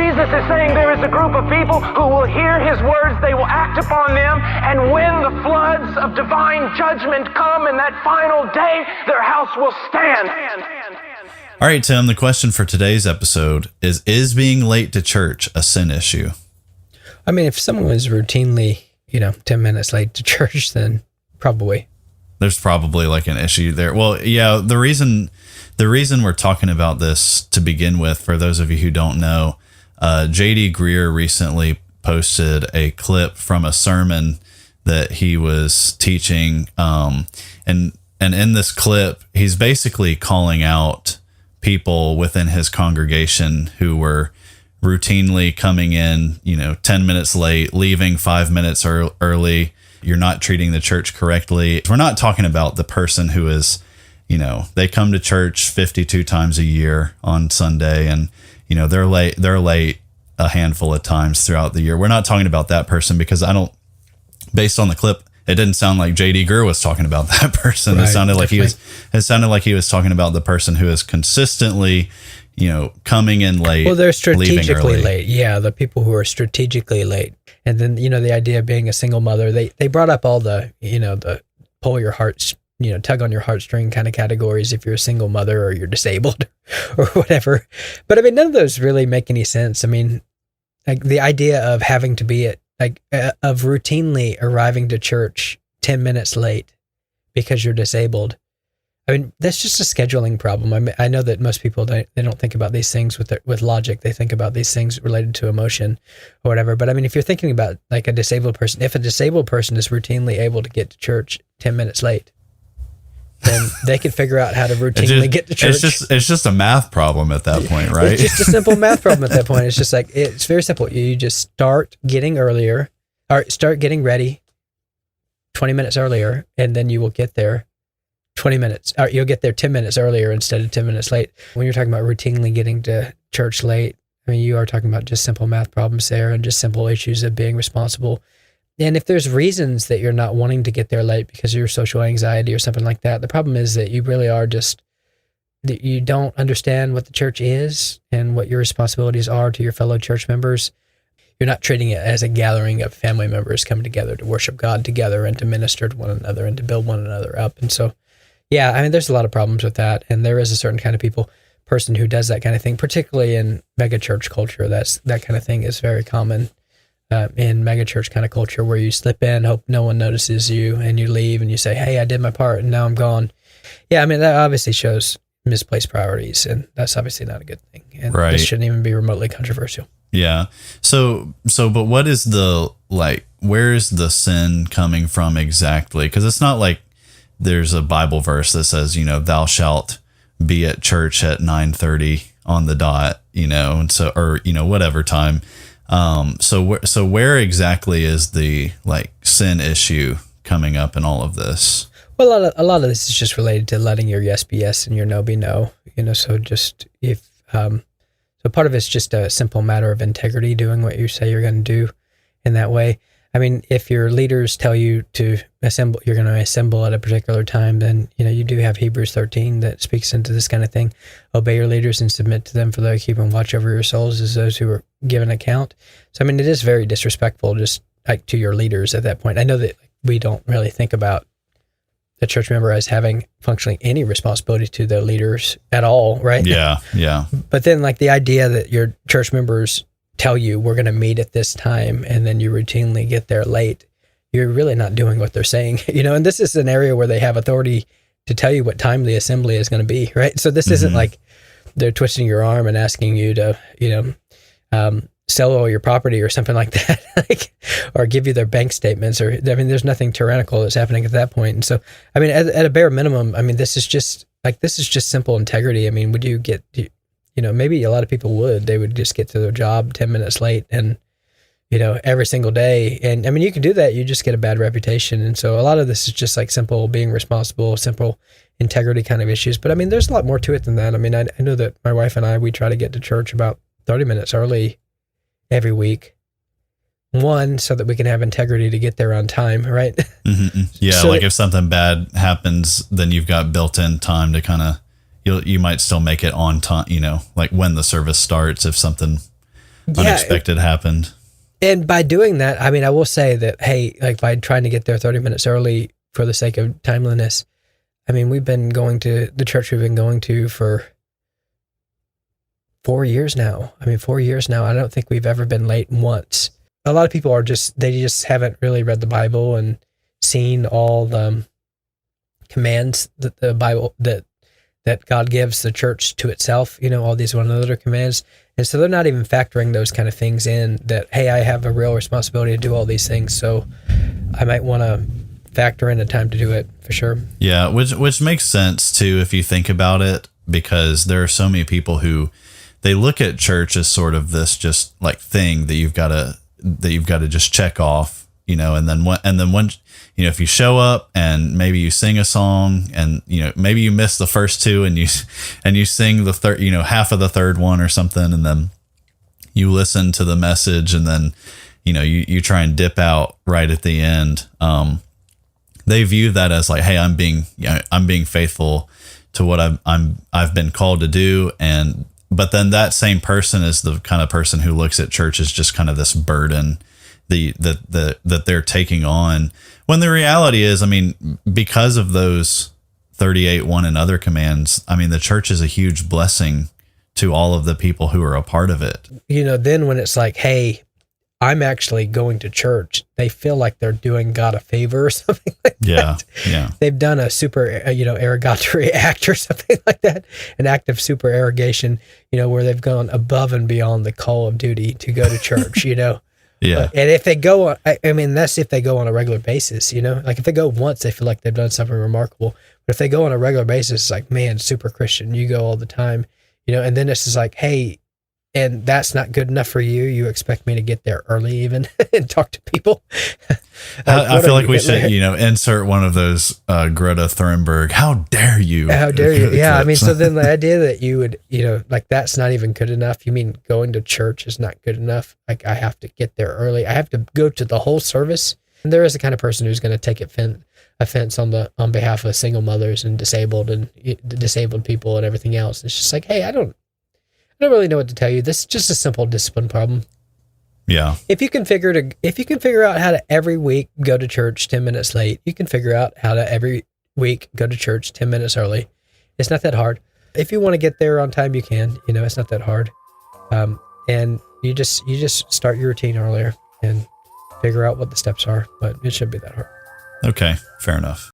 Jesus is saying there is a group of people who will hear his words, they will act upon them, and when the floods of divine judgment come in that final day, their house will stand. All right, Tim, the question for today's episode is being late to church a sin issue? I mean, if someone was routinely, 10 minutes late to church, then probably. There's probably like an issue there. Well, yeah, the reason we're talking about this to begin with, for those of you who don't know, J.D. Greear recently posted a clip from a sermon that he was teaching. And in this clip, he's basically calling out people within his congregation who were routinely coming in, 10 minutes late, leaving 5 minutes early. You're not treating the church correctly. We're not talking about the person who is, they come to church 52 times a year on Sunday and, they're late a handful of times throughout the year. We're not talking about that person because based on the clip, it didn't sound like J.D. Greear was talking about that person. Right, it sounded like he was talking about the person who is consistently, coming in late. Well, they're strategically late. Yeah, the people who are strategically late. And then, the idea of being a single mother, they brought up all the, the pull your hearts, tug on your heartstring kind of categories if you're a single mother or you're disabled or whatever. But I mean, none of those really make any sense. I mean, like the idea of having to be of routinely arriving to church 10 minutes late because you're disabled. I mean, that's just a scheduling problem. I mean, I know that most people, they don't think about these things with logic. They think about these things related to emotion or whatever. But I mean, if you're thinking about like a disabled person, if a disabled person is routinely able to get to church 10 minutes late, then they can figure out how to routinely get to church. It's just a math problem at that point, right? It's just a simple math problem at that point. It's just like, it's very simple. You just start getting ready 20 minutes earlier, and then you will get there 20 minutes, or you'll get there 10 minutes earlier instead of 10 minutes late. When you're talking about routinely getting to church late, I mean, you are talking about just simple math problems there and just simple issues of being responsible. And if there's reasons that you're not wanting to get there late because of your social anxiety or something like that, the problem is that you really are that you don't understand what the church is and what your responsibilities are to your fellow church members. You're not treating it as a gathering of family members coming together to worship God together and to minister to one another and to build one another up. And so, yeah, I mean, there's a lot of problems with that. And there is a certain kind of person who does that kind of thing, particularly in megachurch culture. That kind of thing is very common. In megachurch kind of culture, where you slip in, hope no one notices you, and you leave and you say, hey, I did my part and now I'm gone. Yeah, I mean, that obviously shows misplaced priorities, and that's obviously not a good thing. And right. This shouldn't even be remotely controversial. Yeah. So, but what is where's the sin coming from exactly? Because it's not like there's a Bible verse that says, thou shalt be at church at 9:30 on the dot, and so, or, whatever time. So where exactly is the sin issue coming up in all of this? Well, a lot of this is just related to letting your yes be yes and your no be no. So just so part of it's just a simple matter of integrity, doing what you say you're going to do in that way. I mean, if your leaders tell you to assemble, you're going to assemble at a particular time, then, you do have Hebrews 13 that speaks into this kind of thing. Obey your leaders and submit to them, for they keep and watch over your souls as those who are given account. So, I mean, it is very disrespectful just to your leaders at that point. I know that we don't really think about the church member as having functionally any responsibility to their leaders at all, right? Yeah, yeah. But then the idea that your church members tell you we're going to meet at this time and then you routinely get there late, you're really not doing what they're saying, and this is an area where they have authority to tell you what time the assembly is going to be, right? So this isn't like they're twisting your arm and asking you to, sell all your property or something like that, or give you their bank statements, or, I mean, there's nothing tyrannical that's happening at that point. And so, I mean, at a bare minimum, I mean, this is just simple integrity. I mean, would you get, maybe a lot of people they would just get to their job 10 minutes late and, every single day. And I mean, you can do that. You just get a bad reputation. And so a lot of this is just simple being responsible, simple integrity kind of issues. But I mean, there's a lot more to it than that. I mean, I know that my wife and we try to get to church about 30 minutes early every week. One, so that we can have integrity to get there on time, right? Mm-hmm. Yeah, so if something bad happens, then you've got built-in time to kind of, you might still make it on time, when the service starts if something unexpected happened. And by doing that, I mean, I will say that, hey, like by trying to get there 30 minutes early for the sake of timeliness, I mean, we've been going to the church we've been going to for 4 years now. I mean, 4 years now. I don't think we've ever been late once. A lot of people they just haven't really read the Bible and seen all the commands that the Bible, that God gives the church to itself, all these one another commands. And so they're not even factoring those kind of things in, that, hey, I have a real responsibility to do all these things. So I might want to factor in a time to do it for sure. Yeah. Which makes sense too, if you think about it, because there are so many people who they look at church as sort of this just like thing that you've got to just check off, and then when if you show up and maybe you sing a song and maybe you miss the first two and you sing the third, half of the third one or something, and then you listen to the message and then you try and dip out right at the end. They view that as like, hey, I'm being faithful to what I've been called to do, but then that same person is the kind of person who looks at church as just kind of this burden that they're taking on. When the reality is, I mean, because of those 38:1 and other commands, I mean, the church is a huge blessing to all of the people who are a part of it. Then when it's like, hey, I'm actually going to church, they feel like they're doing God a favor or something like that. Yeah. They've done a super, arrogatory act or something like that, an act of super arrogation, where they've gone above and beyond the call of duty to go to church, Yeah. And if they go, I mean, that's if they go on a regular basis, like if they go once, they feel like they've done something remarkable. But if they go on a regular basis, it's like, man, super Christian, you go all the time, and then it's just like, hey, and that's not good enough for you. You expect me to get there early even and talk to people. I feel like we should, insert one of those Greta Thunberg. How dare you? How dare you? Yeah. I mean, so then the idea that you would, like that's not even good enough. You mean going to church is not good enough? Like I have to get there early. I have to go to the whole service. And there is the kind of person who's going to take offense on behalf of single mothers and disabled people and everything else. It's just like, hey, I don't really know what to tell you. This is just a simple discipline problem. Yeah. If you can figure out how to every week go to church 10 minutes late, you can figure out how to every week go to church 10 minutes early. It's not that hard. If you want to get there on time, you can. It's not that hard. And you just start your routine earlier and figure out what the steps are. But it shouldn't be that hard. Okay, fair enough.